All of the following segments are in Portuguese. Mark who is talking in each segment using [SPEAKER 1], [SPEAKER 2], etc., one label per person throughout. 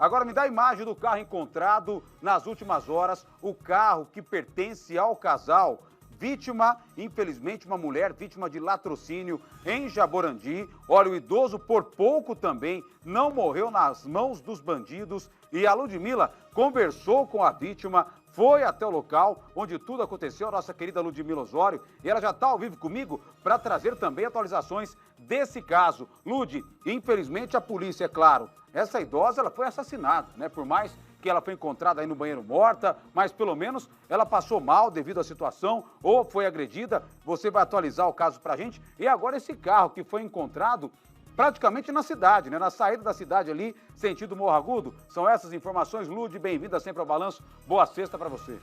[SPEAKER 1] Agora me dá a imagem do carro encontrado nas últimas horas, o carro que pertence ao casal. Vítima, infelizmente, uma mulher vítima de latrocínio em Jaborandi. Olha, o idoso por pouco também não morreu nas mãos dos bandidos. E a Ludmila conversou com a vítima, foi até o local onde tudo aconteceu, a nossa querida Ludmila Osório. E ela já está ao vivo comigo para trazer também atualizações desse caso. Lud, infelizmente a polícia, é claro, essa idosa ela foi assassinada, né? Por mais que ela foi encontrada aí no banheiro morta, mas pelo menos ela passou mal devido à situação ou foi agredida. Você vai atualizar o caso pra gente. E agora esse carro que foi encontrado praticamente na cidade, né? Na saída da cidade ali, sentido Morro Agudo. São essas informações. Lud, bem-vinda sempre ao Balanço. Boa sexta pra você.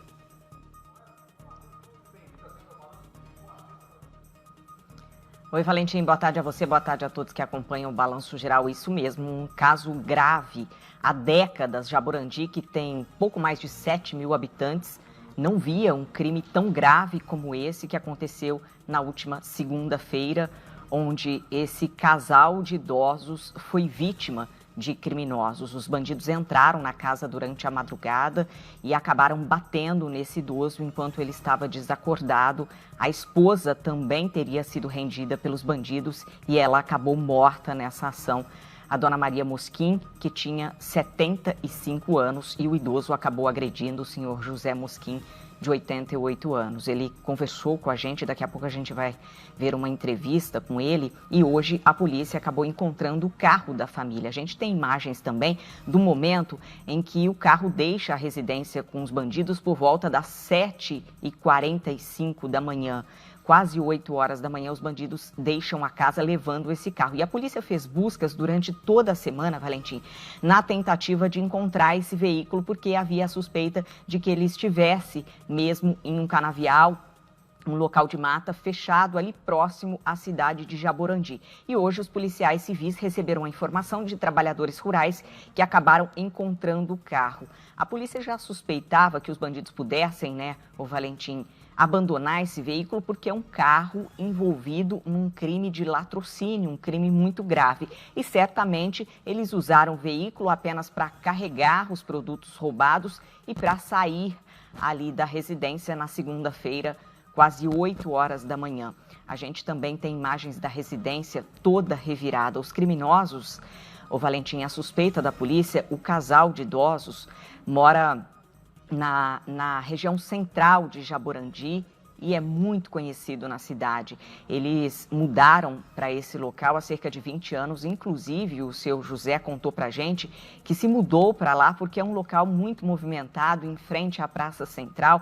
[SPEAKER 2] Oi, Valentim, boa tarde a você, boa tarde a todos que acompanham o Balanço Geral. Isso mesmo, um caso grave. Há décadas, Jaborandi, que tem pouco mais de 7 mil habitantes, não via um crime tão grave como esse que aconteceu na última segunda-feira, onde esse casal de idosos foi vítima de criminosos. Os bandidos entraram na casa durante a madrugada e acabaram batendo nesse idoso enquanto ele estava desacordado. A esposa também teria sido rendida pelos bandidos e ela acabou morta nessa ação. A dona Maria Mosquim, que tinha 75 anos, e o idoso acabou agredindo o senhor José Mosquim, de 88 anos. Ele conversou com a gente, daqui a pouco a gente vai ver uma entrevista com ele, e hoje a polícia acabou encontrando o carro da família. A gente tem imagens também do momento em que o carro deixa a residência com os bandidos por volta das 7h45 da manhã. Quase 8 horas da manhã, os bandidos deixam a casa levando esse carro. E a polícia fez buscas durante toda a semana, Valentim, na tentativa de encontrar esse veículo, porque havia a suspeita de que ele estivesse mesmo em um canavial, um local de mata fechado ali próximo à cidade de Jaborandi. E hoje os policiais civis receberam a informação de trabalhadores rurais que acabaram encontrando o carro. A polícia já suspeitava que os bandidos pudessem, o Valentim, abandonar esse veículo porque é um carro envolvido num crime de latrocínio, um crime muito grave. E certamente eles usaram o veículo apenas para carregar os produtos roubados e para sair ali da residência na segunda-feira, quase 8 horas da manhã. A gente também tem imagens da residência toda revirada. Os criminosos, o Valentim, a suspeita da polícia, o casal de idosos mora na região central de Jaborandi e é muito conhecido na cidade. Eles mudaram para esse local há cerca de 20 anos, inclusive o seu José contou para a gente que se mudou para lá porque é um local muito movimentado em frente à Praça Central,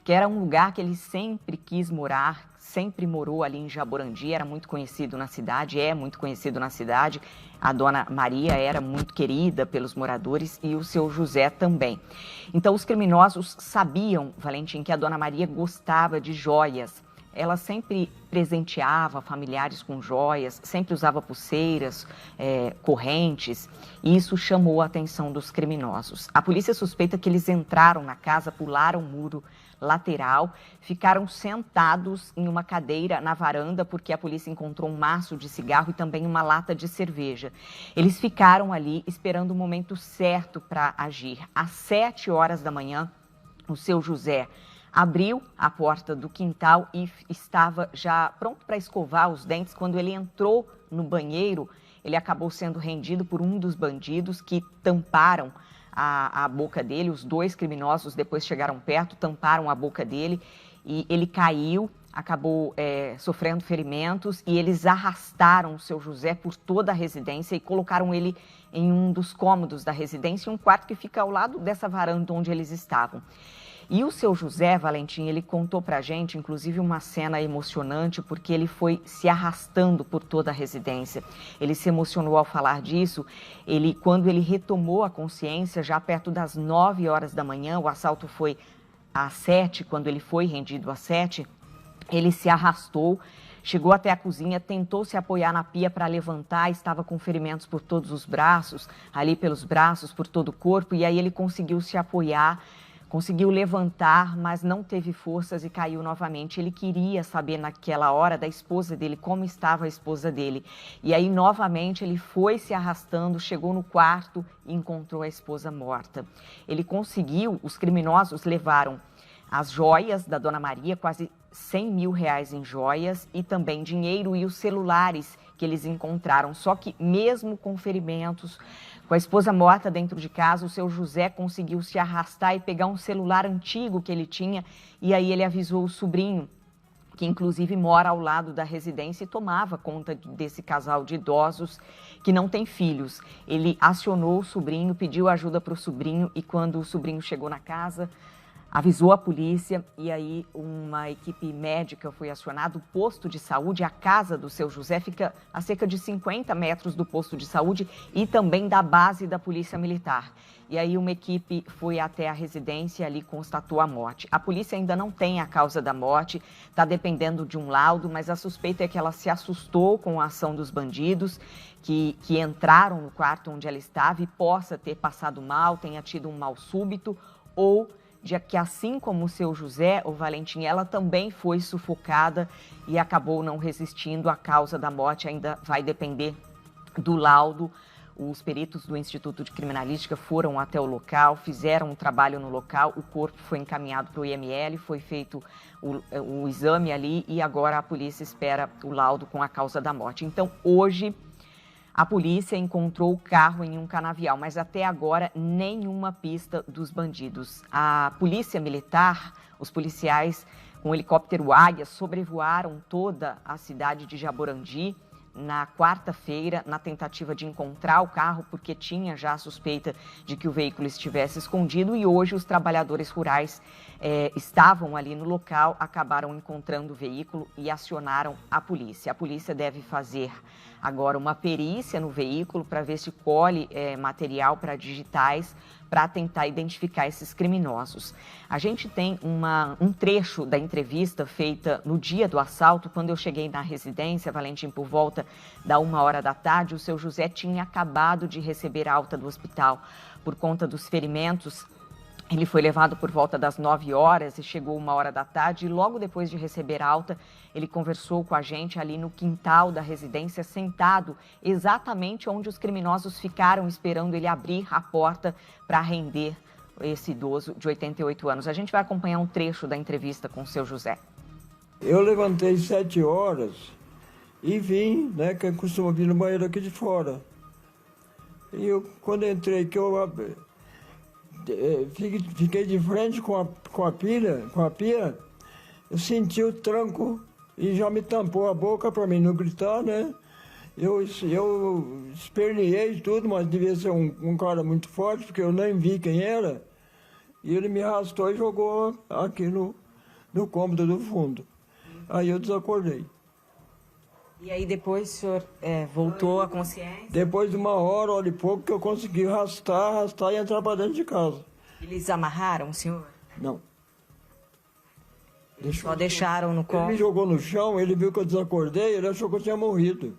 [SPEAKER 2] que era um lugar que ele sempre quis morar, sempre morou ali em Jaborandi, era muito conhecido na cidade, é muito conhecido na cidade. A dona Maria era muito querida pelos moradores e o seu José também. Então, os criminosos sabiam, Valentim, que a dona Maria gostava de joias. Ela sempre presenteava familiares com joias, sempre usava pulseiras, correntes, e isso chamou a atenção dos criminosos. A polícia suspeita que eles entraram na casa, pularam o muro lateral, ficaram sentados em uma cadeira na varanda porque a polícia encontrou um maço de cigarro e também uma lata de cerveja. Eles ficaram ali esperando o momento certo para agir. Às 7 horas da manhã, o seu José abriu a porta do quintal e estava já pronto para escovar os dentes. Quando ele entrou no banheiro, ele acabou sendo rendido por um dos bandidos que tamparam a boca dele. Os dois criminosos depois chegaram perto, tamparam a boca dele e ele caiu, acabou sofrendo ferimentos e eles arrastaram o seu José por toda a residência e colocaram ele em um dos cômodos da residência, um quarto que fica ao lado dessa varanda onde eles estavam. E o seu José, Valentim, ele contou pra gente, inclusive, uma cena emocionante, porque ele foi se arrastando por toda a residência. Ele se emocionou ao falar disso. Quando ele retomou a consciência, já perto das 9 horas da manhã, o assalto foi às 7, quando ele foi rendido às 7, ele se arrastou, chegou até a cozinha, tentou se apoiar na pia para levantar, estava com ferimentos por todos os braços, ali pelos braços, por todo o corpo, e aí ele conseguiu se apoiar, conseguiu levantar, mas não teve forças e caiu novamente. Ele queria saber naquela hora da esposa dele, como estava a esposa dele. E aí, novamente, ele foi se arrastando, chegou no quarto e encontrou a esposa morta. Ele conseguiu, os criminosos levaram as joias da Dona Maria, quase R$100 mil em joias, e também dinheiro e os celulares que eles encontraram. Só que mesmo com ferimentos, com a esposa morta dentro de casa, o seu José conseguiu se arrastar e pegar um celular antigo que ele tinha, e aí ele avisou o sobrinho, que inclusive mora ao lado da residência e tomava conta desse casal de idosos que não tem filhos. Ele acionou o sobrinho, pediu ajuda para o sobrinho, e quando o sobrinho chegou na casa, avisou a polícia, e aí uma equipe médica foi acionada. O posto de saúde, a casa do seu José, fica a cerca de 50 metros do posto de saúde e também da base da Polícia Militar. E aí uma equipe foi até a residência e ali constatou a morte. A polícia ainda não tem a causa da morte, está dependendo de um laudo, mas a suspeita é que ela se assustou com a ação dos bandidos que entraram no quarto onde ela estava e possa ter passado mal, tenha tido um mal súbito, ou de que, assim como o seu José, o Valentim, ela também foi sufocada e acabou não resistindo. A causa da morte ainda vai depender do laudo. Os peritos do Instituto de Criminalística foram até o local, fizeram um trabalho no local, o corpo foi encaminhado para o IML, foi feito o exame ali e agora a polícia espera o laudo com a causa da morte. Então, hoje, a polícia encontrou o carro em um canavial, mas até agora nenhuma pista dos bandidos. A polícia militar, os policiais com o helicóptero Águia sobrevoaram toda a cidade de Jaborandi na quarta-feira, na tentativa de encontrar o carro, porque tinha já a suspeita de que o veículo estivesse escondido, e hoje os trabalhadores rurais estavam ali no local, acabaram encontrando o veículo e acionaram a polícia. A polícia deve fazer agora uma perícia no veículo para ver se colhe material para digitais, para tentar identificar esses criminosos. A gente tem um trecho da entrevista feita no dia do assalto. Quando eu cheguei na residência, Valentim, por volta da 13h, o seu José tinha acabado de receber alta do hospital por conta dos ferimentos. Ele foi levado por volta das 9h e chegou 13h, e logo depois de receber alta, ele conversou com a gente ali no quintal da residência, sentado exatamente onde os criminosos ficaram esperando ele abrir a porta para render esse idoso de 88 anos. A gente vai acompanhar um trecho da entrevista com o seu José.
[SPEAKER 3] Eu levantei 7h e vim, né, que eu costumo vir no banheiro aqui de fora. E quando entrei, que eu fiquei de frente com a pia, eu senti o tranco e já me tampou a boca para mim não gritar, né? Eu esperneei tudo, mas devia ser um cara muito forte, porque eu nem vi quem era. E ele me arrastou e jogou aqui no cômodo do fundo. Aí eu desacordei.
[SPEAKER 2] E aí depois o senhor voltou à consciência?
[SPEAKER 3] Depois de 1h e pouco que eu consegui arrastar e entrar para dentro de casa.
[SPEAKER 2] Eles amarraram o senhor?
[SPEAKER 3] Não.
[SPEAKER 2] Só deixaram no colo?
[SPEAKER 3] Ele me jogou no chão, ele viu que eu desacordei, ele achou que eu tinha morrido.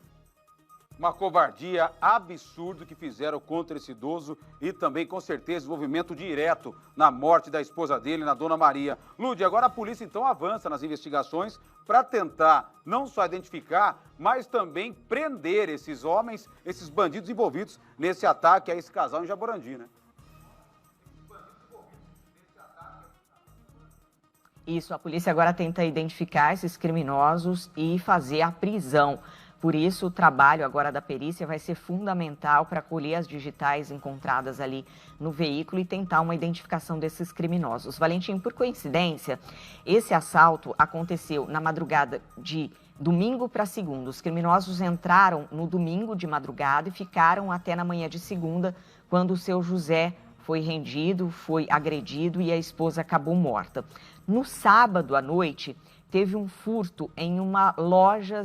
[SPEAKER 1] Uma covardia absurda que fizeram contra esse idoso e também, com certeza, envolvimento direto na morte da esposa dele, na Dona Maria. Lude, agora a polícia então avança nas investigações para tentar não só identificar, mas também prender esses homens, esses bandidos envolvidos nesse ataque a esse casal em Jaborandi, né?
[SPEAKER 2] Isso, a polícia agora tenta identificar esses criminosos e fazer a prisão. Por isso, o trabalho agora da perícia vai ser fundamental para colher as digitais encontradas ali no veículo e tentar uma identificação desses criminosos. Valentim, por coincidência, esse assalto aconteceu na madrugada de domingo para segunda. Os criminosos entraram no domingo de madrugada e ficaram até na manhã de segunda, quando o seu José foi rendido, foi agredido e a esposa acabou morta. No sábado à noite, teve um furto em uma loja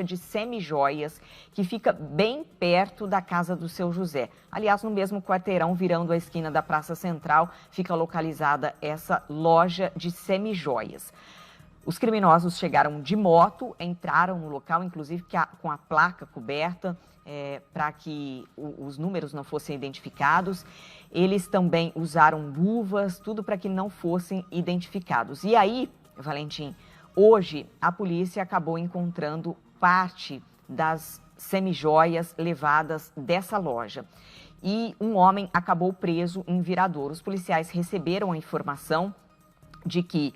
[SPEAKER 2] de semijoias que fica bem perto da casa do seu José. Aliás, no mesmo quarteirão, virando a esquina da Praça Central, fica localizada essa loja de semijoias. Os criminosos chegaram de moto, entraram no local, inclusive com a placa coberta, para que os números não fossem identificados. Eles também usaram luvas, tudo para que não fossem identificados. E aí, Valentim, hoje a polícia acabou encontrando parte das semijoias levadas dessa loja. E um homem acabou preso em Viradouro. Os policiais receberam a informação de que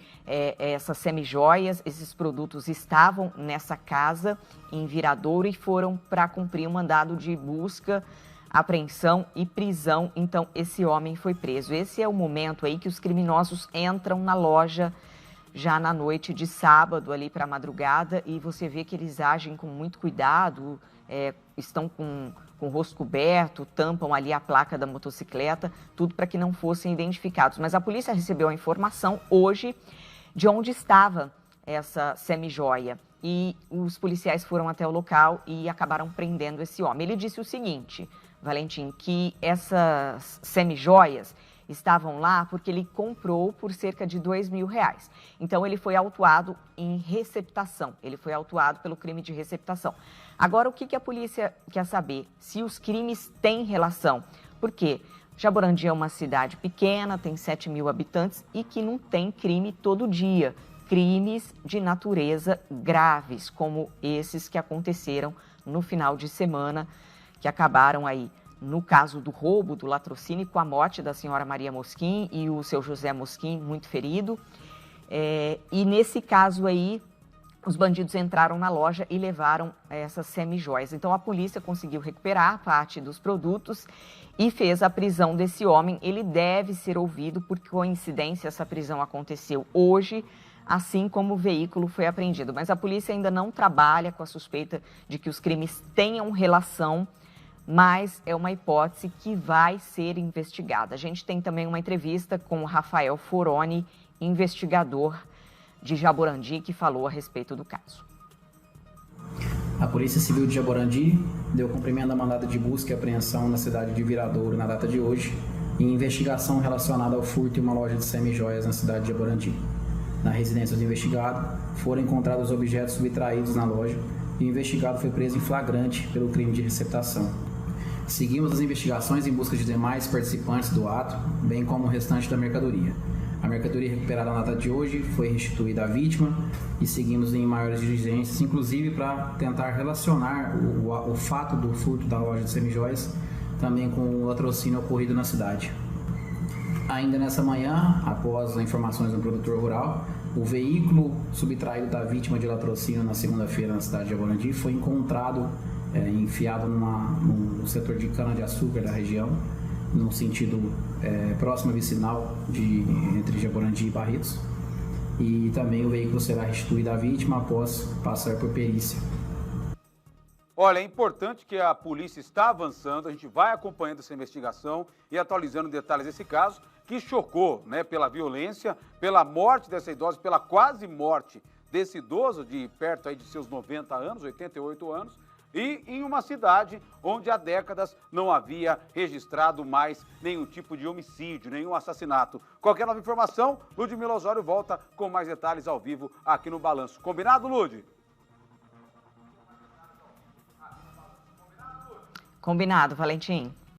[SPEAKER 2] essas semijoias, esses produtos estavam nessa casa em Viradouro e foram para cumprir um mandado de busca, apreensão e prisão. Então, esse homem foi preso. Esse é o momento aí que os criminosos entram na loja já na noite de sábado, ali para a madrugada, e você vê que eles agem com muito cuidado, estão com o rosto coberto, tampam ali a placa da motocicleta, tudo para que não fossem identificados. Mas a polícia recebeu a informação hoje de onde estava essa semijoia. E os policiais foram até o local e acabaram prendendo esse homem. Ele disse o seguinte, Valentim, que essas semijoias estavam lá porque ele comprou por cerca de R$2.000. Então, ele foi autuado em receptação. Ele foi autuado pelo crime de receptação. Agora, o que a polícia quer saber? Se os crimes têm relação. Por quê? Jaborandi é uma cidade pequena, tem 7.000 habitantes e que não tem crime todo dia. Crimes de natureza graves, como esses que aconteceram no final de semana, que acabaram aí, no caso do roubo do latrocínio, com a morte da senhora Maria Mosquim e o seu José Mosquim, muito ferido. E nesse caso aí, os bandidos entraram na loja e levaram essas semijoias. Então, a polícia conseguiu recuperar parte dos produtos e fez a prisão desse homem. Ele deve ser ouvido, por coincidência, essa prisão aconteceu hoje, assim como o veículo foi apreendido. Mas a polícia ainda não trabalha com a suspeita de que os crimes tenham relação, mas é uma hipótese que vai ser investigada. A gente tem também uma entrevista com o Rafael Foroni, investigador de Jaborandi, que falou a respeito do caso.
[SPEAKER 4] A Polícia Civil de Jaborandi deu cumprimento à mandada de busca e apreensão na cidade de Viradouro na data de hoje, em investigação relacionada ao furto em uma loja de semijoias na cidade de Jaborandi. Na residência do investigado, foram encontrados objetos subtraídos na loja e o investigado foi preso em flagrante pelo crime de receptação. Seguimos as investigações em busca de demais participantes do ato, bem como o restante da mercadoria. A mercadoria recuperada na data de hoje foi restituída à vítima e seguimos em maiores diligências, inclusive para tentar relacionar o fato do furto da loja de semijoias também com o latrocínio ocorrido na cidade. Ainda nessa manhã, após as informações do produtor rural, o veículo subtraído da vítima de latrocínio na segunda-feira na cidade de Jaborandi foi encontrado enfiado no setor de cana-de-açúcar da região, no sentido próximo vicinal entre Jaborandi e Barretos. E também o veículo será restituído à vítima após passar por perícia.
[SPEAKER 1] Olha, é importante que a polícia está avançando, a gente vai acompanhando essa investigação e atualizando detalhes desse caso, que chocou, né, pela violência, pela morte dessa idosa, pela quase morte desse idoso de perto aí de seus 90 anos, 88 anos, e em uma cidade onde há décadas não havia registrado mais nenhum tipo de homicídio, nenhum assassinato. Qualquer nova informação, Ludmila Osório volta com mais detalhes ao vivo aqui no Balanço. Combinado, Lud?
[SPEAKER 2] Combinado, Valentim.